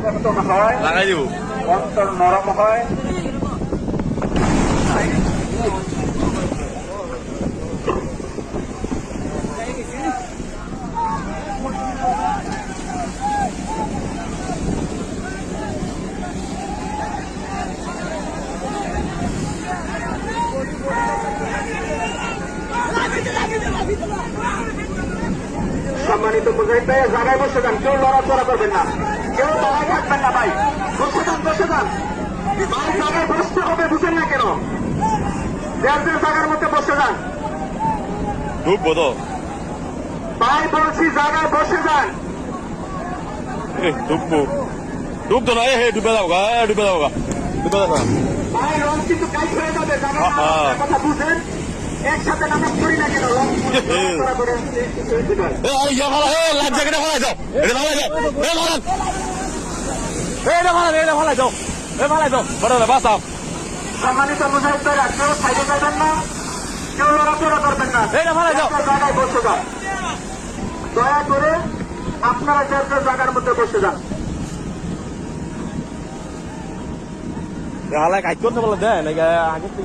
পরিবর্তন হয়, লাগাই দিব অন্তর নরম হয়। সম্মানিত মুজাহিদ ভাই, জায়গায় বসে যান, কেউ লড়াচড়া করবেন না, কেউ দাঁড়ায় থাকবেন না ভাই, বসে যান বসে যান ভাই, জায়গায় বসতে হবে, বুঝেন না কেন? যার যার জায়গার মধ্যে বসে যান ঢুকবো তো ভাই, বলছি জায়গায় বসে যান। ঢুকবো ঢুকতো না হে ডুবে যাবো গা ডুবে যাবো গা ডুবে যাবো ভাই রং কিন্তু কাজ হয়ে যাবে, জায়গায় কথা বুঝেন, একসাথে নামাজ পড়ি না কেন? রং করে লাইফ জ্যাকেটে ফেলাই যাও এটা ফেলাই যাও এটা ফেলাই যাও ফেলাই যাও বড় বাঁচাও সম্মানিত মুজাহিদ ভাইরা, কেউ সাইডে যাবেন না, কেউ লড়াচড়া করবেন না, এটা ফেলাই যাও জায়গায় বসে যান। দয়া করে আপনারা যার যার জায়গার মধ্যে বসে যান। হালাই কাজ করতে বলে দেয় নাকি আগে